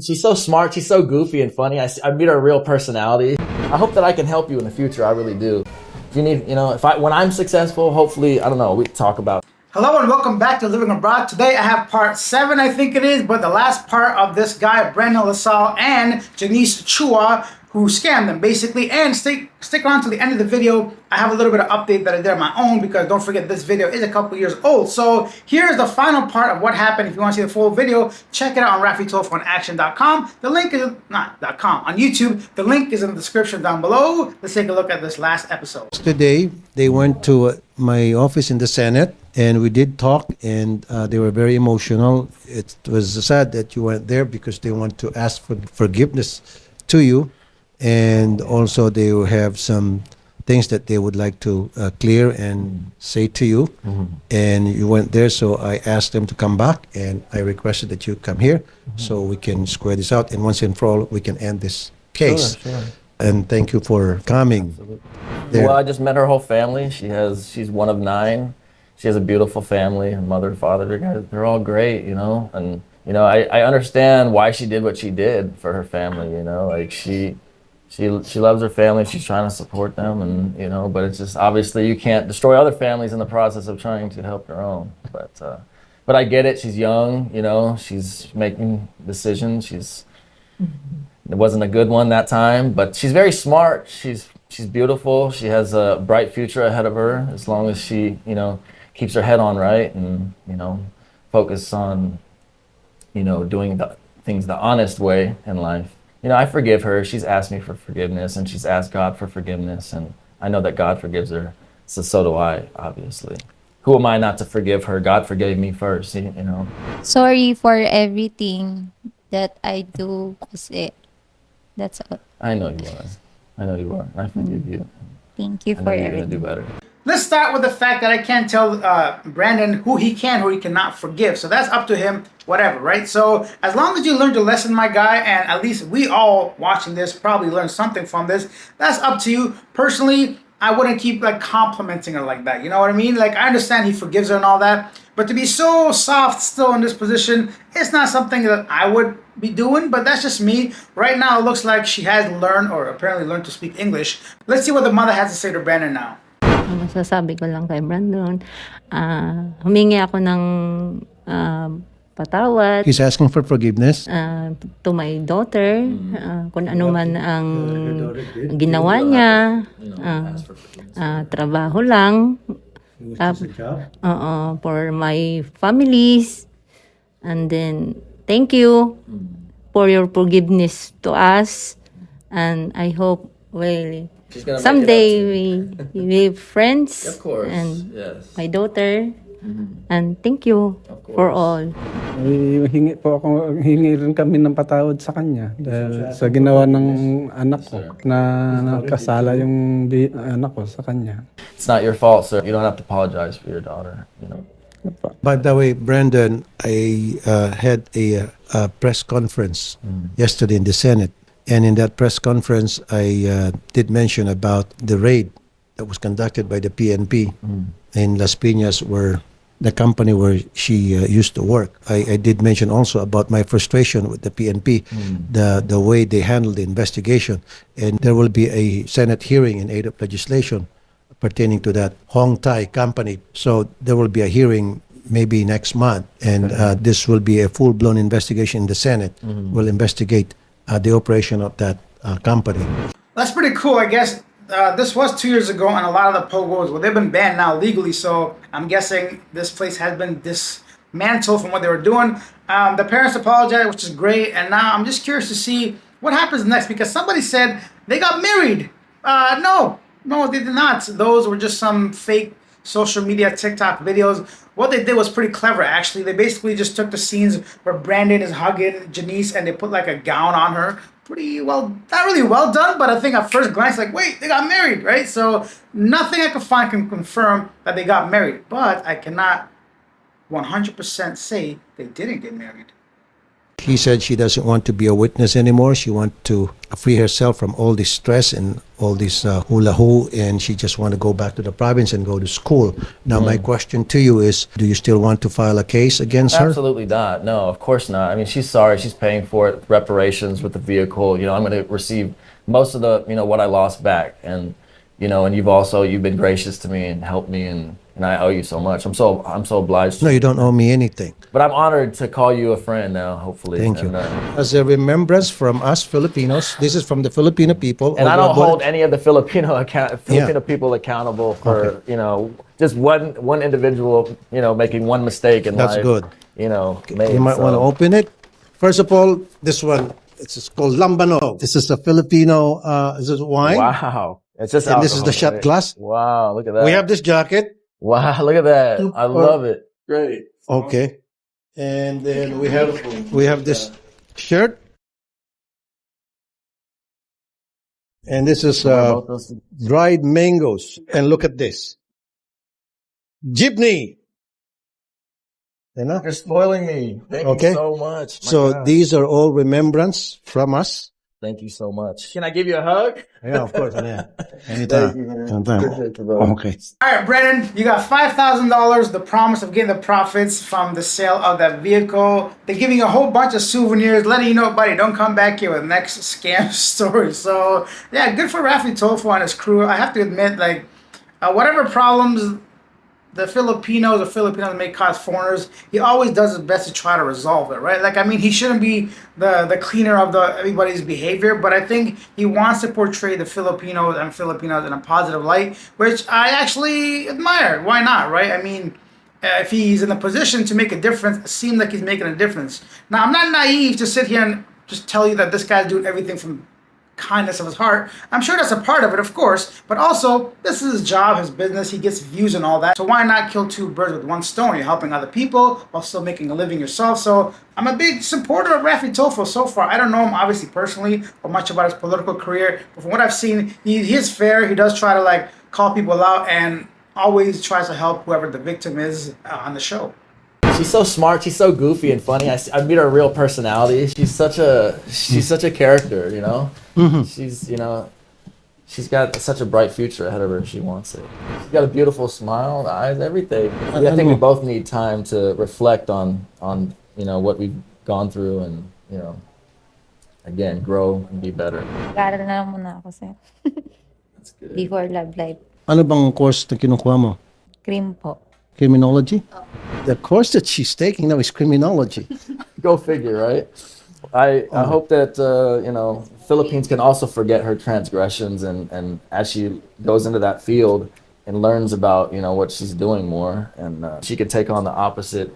She's so smart. She's so goofy and funny. I meet her real personality. I hope that I can help you in the future. I really do. If you need, when I'm successful, hopefully, I don't know, we can talk about. Hello and welcome back to Living Abroad. Today I have part 7, I think it is, but the last part of this guy, Brandon LaSalle and Janice Chua, who scammed them basically. And stick around to the end of the video. I have a little bit of update that I did on my own because don't forget this video is a couple years old. So here's the final part of what happened. If you want to see the full video, check it out on RafiTelephonAction.com. The link is not .com on YouTube. The link is in the description down below. Let's take a look at this last episode. Today they went to my office in the Senate and we did talk, and they were very emotional. It was sad that you weren't there because they want to ask for forgiveness to you. And also they will have some things that they would like to clear and say to you. And you went there, so I asked them to come back, and I requested that you come here so we can square this out, and once and for all we can end this case. Sure. And thank you for coming. Well, I just met her whole family. She's one of 9. She has a beautiful family. Her mother, father, they're all great, and I understand why she did what she did for her family, like she loves her family. She's trying to support them, and but it's just obviously you can't destroy other families in the process of trying to help your own. But I get it. She's young, she's making decisions. It wasn't a good one that time, but she's very smart. She's beautiful. She has a bright future ahead of her as long as she keeps her head on right and focus on doing the things the honest way in life. I forgive her. She's asked me for forgiveness, and she's asked God for forgiveness, and I know that God forgives her. So do I, obviously. Who am I not to forgive her? God forgave me first, Sorry for everything that I do, kasi that's all. I know you are. I forgive you. Thank you I know for you're gonna do everything. better. Let's start with the fact that I can't tell Brandon who he can, who he cannot forgive. So that's up to him, whatever, right? So as long as you learned your lesson, my guy, and at least we all watching this probably learned something from this, that's up to you. Personally, I wouldn't keep complimenting her like that. You know what I mean? I understand he forgives her and all that, but to be so soft still in this position, it's not something that I would be doing, but that's just me. Right now, it looks like she has learned, or apparently learned to speak English. Let's see what the mother has to say to Brandon now. Ang masasabi ko lang kay Brandon, humingi ako ng patawad He's asking for forgiveness. to my daughter, kung ano man ang ginawa niya, trabaho lang, for my families, and then thank you for your forgiveness to us, and I hope She's gonna someday make it we friends, Of course, and yes. my daughter, and thank you for all. Hingi rin kami ng patawad sa kanya dahil sa ginawa ng anak ko na nakasala yung anak ko sa kanya. It's not your fault, sir. You don't have to apologize for your daughter. By the way, Brandon, I had a press conference yesterday in the Senate. And in that press conference, I did mention about the raid that was conducted by the PNP in Las Piñas, where the company where she used to work. I did mention also about my frustration with the PNP, the way they handled the investigation. And there will be a Senate hearing in aid of legislation pertaining to that Hong Tai company. So there will be a hearing maybe next month, and this will be a full-blown investigation in the Senate. Will investigate the operation of that company. That's pretty cool, I guess. This was 2 years ago, and a lot of the pogos, they've been banned now legally, so I'm guessing this place has been dismantled from what they were doing. The parents apologized, which is great, and now I'm just curious to see what happens next, because somebody said they got married. No, they did not. Those were just some fake social media TikTok videos. What they did was pretty clever, actually. They basically just took the scenes where Brandon is hugging Janice and they put a gown on her. Pretty well, not really well done, but I think at first glance, wait, they got married, right? So nothing I could find can confirm that they got married, but I cannot 100% say they didn't get married. She said she doesn't want to be a witness anymore. She wants to free herself from all this stress and all this hula hoo, and she just want to go back to the province and go to school. Now, my question to you is, do you still want to file a case against her? Absolutely not. No, of course not. I mean, she's sorry. She's paying for it. Reparations with the vehicle. I'm going to receive most of the, what I lost back. And, and you've been gracious to me and helped me, and I owe you so much. I'm so obliged. No, you don't owe me anything. But I'm honored to call you a friend now, hopefully. Thank you. And, As a remembrance from us Filipinos, this is from the Filipino people. and I don't although- hold any of the Filipino people accountable for, just one individual, making one mistake in That's life. good. Made, You might so. want to open it. First of all, this one, it's called Lambano. This is a Filipino, is it wine? Wow. It's just And this is the alcohol, shot right? glass. Wow, look at that. We have this jacket. Wow, look at that. I love it. Great. Okay. And then we have this shirt. And this is dried mangoes. And look at this. Jeepney. You know? You're spoiling me. Thank Okay. you so much. My So God. these are all remembrance from us. Thank you so much. Can I give you a hug? Yeah, of course. Yeah. Anytime. Thank you, man. Anytime. Appreciate you, bro. Okay. All right, Brennan, you got $5,000, the promise of getting the profits from the sale of that vehicle. They're giving you a whole bunch of souvenirs, letting you know, buddy, don't come back here with the next scam story. So, yeah, good for Rafi Tofu and his crew. I have to admit, whatever problems the Filipinos may cause foreigners, he always does his best to try to resolve it, right? He shouldn't be the cleaner of everybody's behavior, but I think he wants to portray the Filipinos and Filipinos in a positive light, which I actually admire. Why not, right? If he's in a position to make a difference, it seems like he's making a difference. Now, I'm not naive to sit here and just tell you that this guy's doing everything from kindness of his heart. I'm sure that's a part of it, of course, but also this is his job, his business. He gets views and all that. So why not kill two birds with one stone? You're helping other people while still making a living yourself. So I'm a big supporter of Rafi Tofu so far. I don't know him obviously personally or much about his political career, but from what I've seen, he is fair. He does try to call people out and always tries to help whoever the victim is on the show. She's so smart. She's so goofy and funny. I meet her real personality. She's such a character, Mm-hmm. She's got such a bright future ahead of her if she wants it. She's got a beautiful smile, the eyes, everything. I think we both need time to reflect on what we've gone through and, again, grow and be better. Mag-aaral na lang muna ako, sir. That's good. Before love life. Ano bang course na kinukuha mo? Cream po. Criminology? The course that she's taking now is criminology. Go figure, right? I hope that Philippines can also forget her transgressions and as she goes into that field and learns about what she's doing more, and she can take on the opposite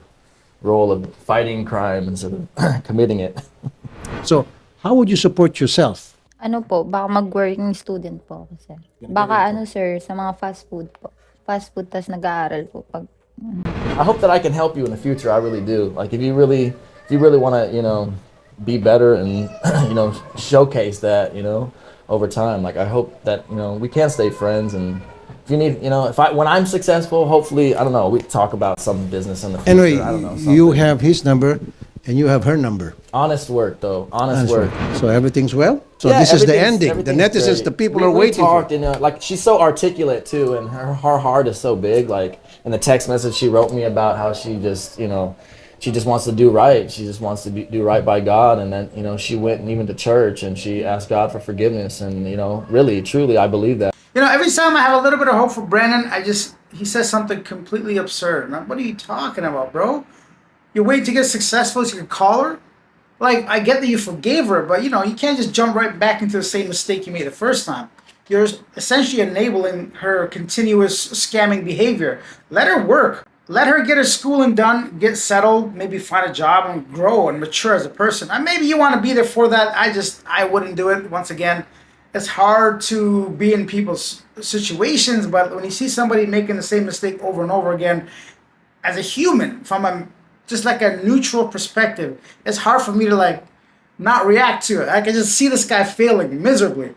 role of fighting crime instead of committing it. So, how would you support yourself? Ano po, baka mag-working student po ako, sir. Baka sir, sa mga fast food po. Fast food, tas nag-aaral po. I hope that I can help you in the future. I really do. If you really want to, be better and, showcase that, over time. I hope that, we can stay friends, and if you need, when I'm successful, hopefully, I don't know, we talk about some business in the future. Anyway, I don't know. you something. have his number and you have her number. Honest work, though. Honest work. So everything's well? So Yeah, this is the everything's- ending. The everything's netizens, great. the people We are waiting talked, for. she's so articulate too, and her heart is so big. In the text message she wrote me about how she just, she just wants to do right. She just wants to do right by God, and then, she went and even to church and she asked God for forgiveness, and really, truly, I believe that. Every time I have a little bit of hope for Brandon, he says something completely absurd. What are you talking about, bro? You're waiting to get successful so you can call her? I get that you forgave her, but you can't just jump right back into the same mistake you made the first time. You're essentially enabling her continuous scamming behavior. Let her work. Let her get her schooling done, get settled, maybe find a job and grow and mature as a person. And maybe you want to be there for that. I wouldn't do it. Once again, it's hard to be in people's situations, but when you see somebody making the same mistake over and over again, as a human, from just a neutral perspective, it's hard for me to not react to it. I can just see this guy failing miserably.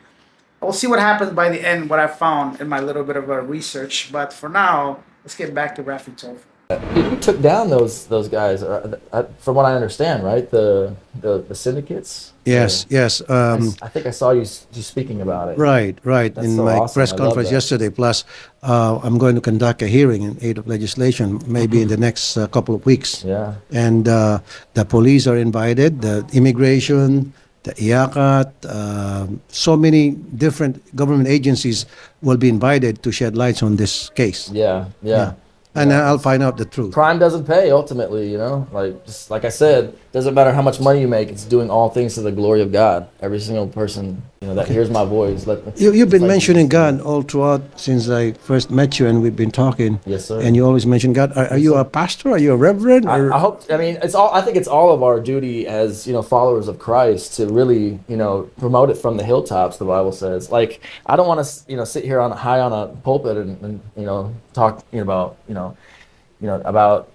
We'll see what happens by the end, what I found in my little bit of a research. But for now, let's get back to Rafi Tofu. You took down those guys, from what I understand, right? The syndicates. Yes, yes. I think I saw you speaking about it. Right, right. That's In so my awesome. press I love conference that. yesterday, plus I'm going to conduct a hearing in aid of legislation, maybe in the next couple of weeks. Yeah. And the police are invited, the immigration, the IACAT, so many different government agencies will be invited to shed lights on this case. Yeah. And I'll find out the truth. Crime doesn't pay ultimately, just like I said, doesn't matter how much money you make, it's doing all things to the glory of God. Every single person, that hears my voice. You've been it's like- mentioning God all throughout since I first met you, and we've been talking. Yes, sir. And you always mention God. Are you a pastor? Are you a reverend? Or? I hope. I mean, I think it's all of our duty as followers of Christ to really promote it from the hilltops. The Bible says. Like, I don't want to sit here high on a pulpit and talk about about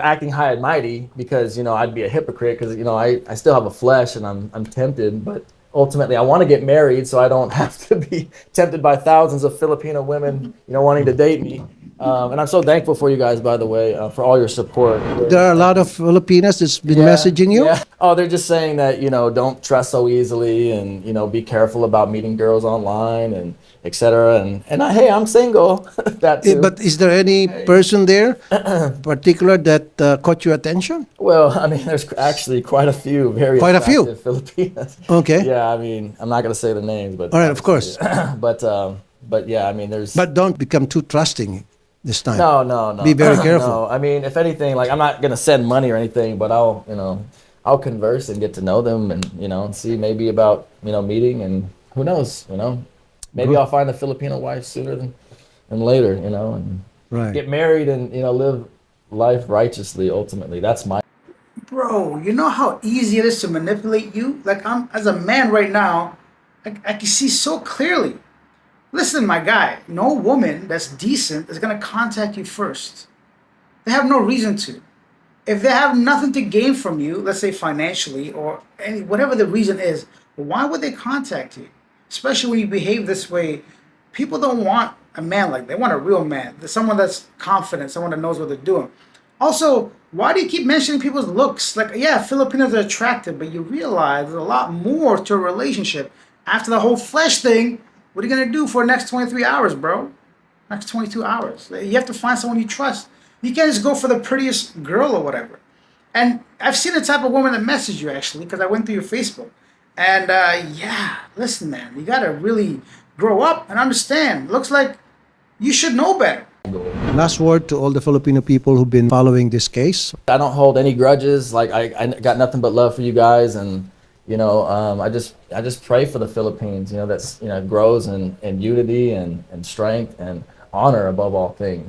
acting high and mighty, because I'd be a hypocrite, because I still have a flesh and I'm tempted, but ultimately I want to get married so I don't have to be tempted by thousands of Filipino women wanting to date me. And I'm so thankful for you guys, by the way, for all your support. There are a lot of Filipinas that's been messaging you. Yeah. Oh, they're just saying that don't trust so easily, and be careful about meeting girls online, and etc. And hey, I'm single. That too. But is there any person there particular that caught your attention? Well, I mean, there's actually quite a few very Quite a few? attractive Filipinas. Okay. Yeah, I mean, I'm not going to say the names, but All right, of course. but yeah, I mean, there's. But don't become too trusting this time. No. Be very careful. No, I mean, if anything, like, I'm not going to send money or anything, but I'll converse and get to know them, and see maybe about meeting, and who knows, maybe I'll find a Filipino wife sooner than later, and Right. get married and live life righteously. Ultimately, that's my. Bro, you know how easy it is to manipulate you? Like, I'm, as a man right now, I can see so clearly. Listen, my guy, no woman that's decent is going to contact you first. They have no reason to. If they have nothing to gain from you, let's say financially or whatever the reason is, why would they contact you? Especially when you behave this way. People don't want a man like that. They want a real man. Someone that's confident, someone that knows what they're doing. Also, why do you keep mentioning people's looks? Like, yeah, Filipinos are attractive, but you realize there's a lot more to a relationship. After the whole flesh thing, what are you going to do for the next 23 hours, bro? Next 22 hours. You have to find someone you trust. You can't just go for the prettiest girl or whatever. And I've seen the type of woman that messaged you, actually, because I went through your Facebook. And yeah, listen, man, you got to really grow up and understand. Looks like you should know better. Last word to all the Filipino people who've been following this case. I don't hold any grudges. Like, I got nothing but love for you guys, and I just pray for the Philippines. That's grows in unity and strength and honor above all things.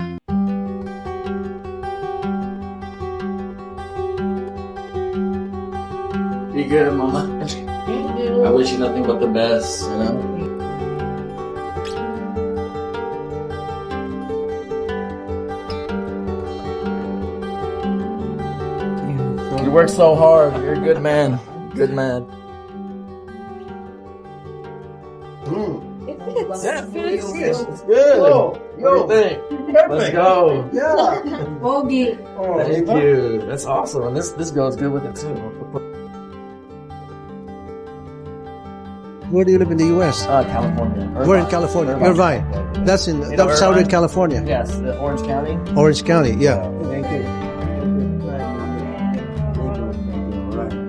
Be good, Mama. I wish you nothing but the best. You work so hard. You're a good man. Good man. Yeah, it's good. What do you think? Let's go. Pogi. Thank you. That's awesome. And this goes good with it too. Where do you live in the U.S.? California. We're in California. Irvine. That's in that's Southern Irvine? California. Yes, the Orange County. Orange County. Yeah. Thank you.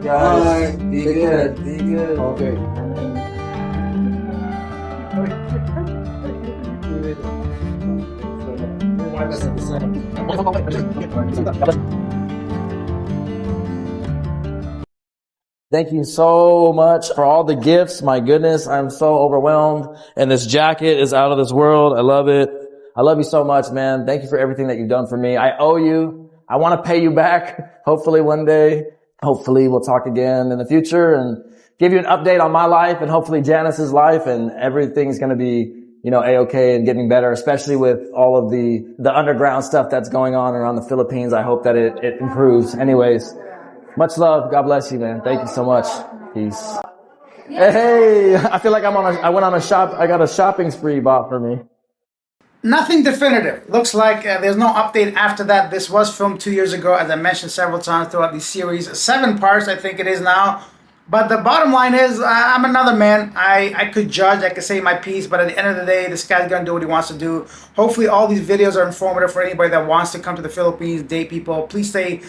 Guys, be good. Be good. Okay. Thank you so much for all the gifts. My goodness, I'm so overwhelmed. And this jacket is out of this world. I love it. I love you so much, man. Thank you for everything that you've done for me. I owe you. I want to pay you back. Hopefully one day. Hopefully we'll talk again in the future and give you an update on my life and hopefully Janice's life, and everything's going to be, A-okay and getting better, especially with all of the underground stuff that's going on around the Philippines. I hope that it improves. Anyways, much love. God bless you, man. Thank you so much. Peace. Hey, I feel like I got a shopping spree bought for me. Nothing definitive. Looks like there's no update after that. This was filmed 2 years ago, as I mentioned several times throughout the series. 7 parts, I think it is now. But the bottom line is, I'm another man. I could judge, I could say my piece, but at the end of the day, this guy's gonna do what he wants to do. Hopefully, all these videos are informative for anybody that wants to come to the Philippines, date people. Please stay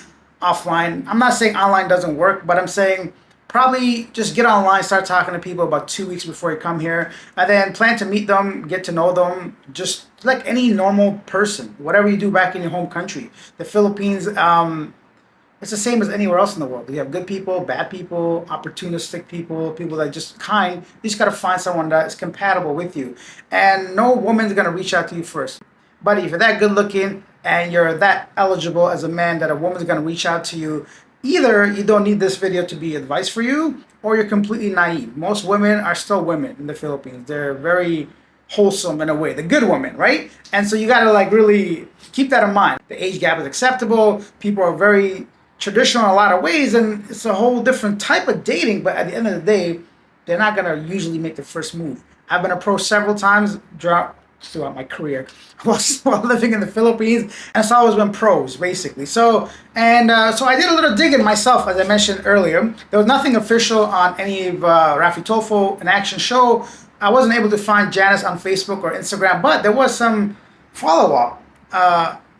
offline. I'm not saying online doesn't work, but I'm saying probably just get online, start talking to people about 2 weeks before you come here, and then plan to meet them, get to know them, just like any normal person, whatever you do back in your home country. The Philippines, it's the same as anywhere else in the world. You have good people, bad people, opportunistic people, people that are just kind. You just gotta find someone that is compatible with you. And no woman's gonna reach out to you first. But if you're that good looking and you're that eligible as a man that a woman's gonna reach out to you, either you don't need this video to be advice for you, or you're completely naive. Most women are still women in the Philippines. They're very wholesome in a way, the good women, right? And so you gotta like really keep that in mind. The age gap is acceptable. People are very traditional in a lot of ways, and it's a whole different type of dating. But at the end of the day, they're not gonna usually make the first move. I've been approached several times throughout my career while living in the Philippines, and it's always been pros, basically. So I did a little digging myself, as I mentioned earlier. There was nothing official on any of Rafi Tolfo in action show. I wasn't able to find Janice on Facebook or Instagram, but there was some follow-up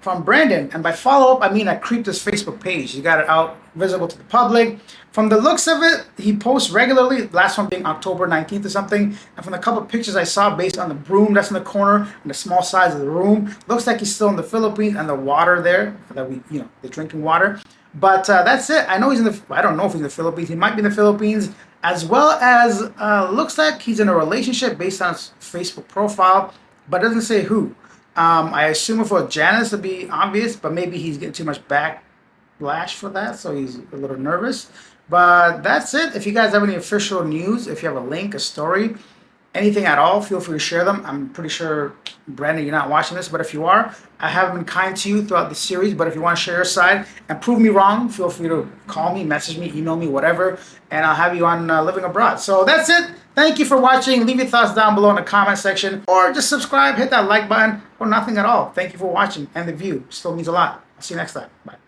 from Brandon. And by follow-up, I mean I creeped his Facebook page. He got it out visible to the public. From the looks of it, he posts regularly, last one being October 19th or something. And from the couple of pictures I saw based on the broom that's in the corner and the small size of the room, looks like he's still in the Philippines, and the water there, that the drinking water. But that's it. I don't know if he's in the Philippines. He might be in the Philippines, as well as looks like he's in a relationship based on his Facebook profile, but doesn't say who. I assume for Janice to be obvious, but maybe he's getting too much backlash for that, so he's a little nervous. But that's it. If you guys have any official news, if you have a link, a story, anything at all, feel free to share them. I'm pretty sure, Brandon, you're not watching this, but if you are, I have been kind to you throughout the series. But if you want to share your side and prove me wrong, feel free to call me, message me, email me, whatever, and I'll have you on Living Abroad. So that's it. Thank you for watching. Leave your thoughts down below in the comment section, or just subscribe, hit that like button, or nothing at all. Thank you for watching, and the view still means a lot. I'll see you next time. Bye.